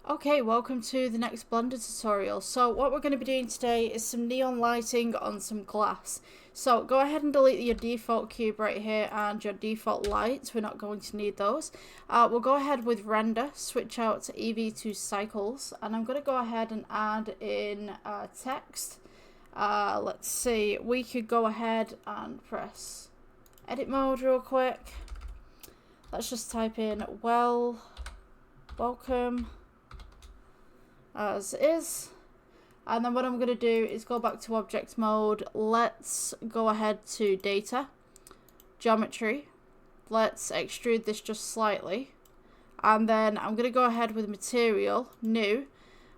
Okay, welcome to the next Blender tutorial. So what we're going to be doing today is some neon lighting on some glass. So go ahead and delete your default cube right here and your default lights. We're not going to need those. We'll go ahead with render, switch out to EV to cycles, and I'm going to go ahead and add in text. Let's see, we could go ahead and press edit mode real quick. Let's just type in welcome as is, and then what I'm going to do is go back to object mode. Let's go ahead to data, geometry, let's extrude this just slightly, and then I'm going to go ahead with material, new,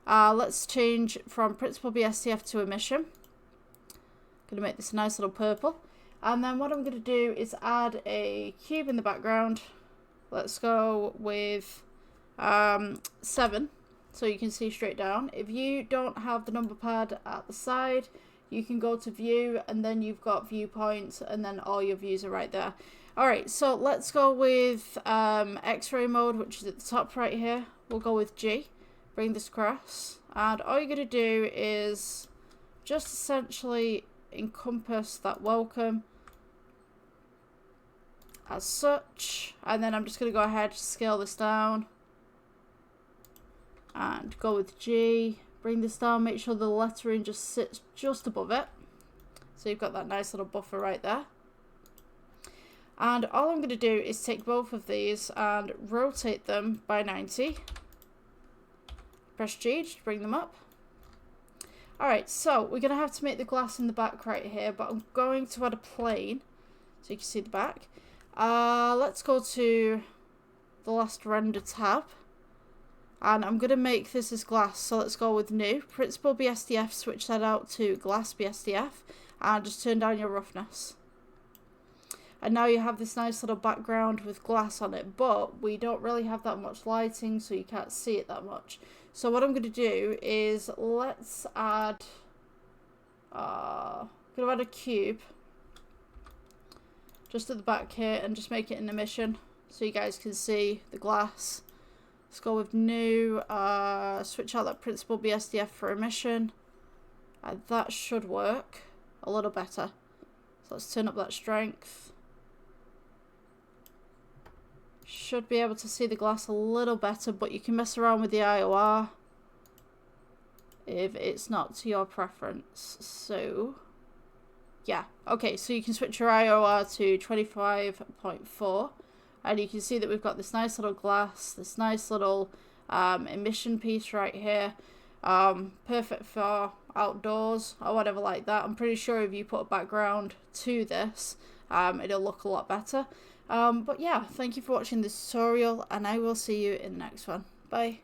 let's change from principal BSDF to emission. Going to make this a nice little purple, and then what I'm going to do is add a cube in the background. Let's go with 7. So you can see straight down. If you don't have the number pad at the side, you can go to view and then you've got viewpoints and then all your views are right there. Alright, so let's go with X-ray mode, which is at the top right here. We'll go with G, bring this across, and all you're going to do is just essentially encompass that welcome as such, and then I'm just going to go ahead, scale this down and go with G, bring this down, make sure the lettering just sits just above it, so you've got that nice little buffer right there. And all I'm going to do is take both of these and rotate them by 90, press G to bring them up. Alright, so we're going to have to make the glass in the back right here, but I'm going to add a plane so you can see the back. Let's go to the last render tab, and I'm going to make this as glass, so let's go with new, principal BSDF, switch that out to glass BSDF, and just turn down your roughness. And now you have this nice little background with glass on it, but we don't really have that much lighting, so you can't see it that much. So what I'm going to do is let's add, I'm going to add a cube just at the back here and just make it an emission so you guys can see the glass. Let's go with new, switch out that principal BSDF for emission, and that should work a little better. So let's turn up that strength. Should be able to see the glass a little better, but you can mess around with the IOR if it's not to your preference. So yeah, okay, so you can switch your IOR to 25.4. and you can see that we've got this nice little glass, this nice little emission piece right here, perfect for outdoors or whatever like that. I'm pretty sure if you put a background to this, it'll look a lot better. But yeah, thank you for watching this tutorial, and I will see you in the next one. Bye.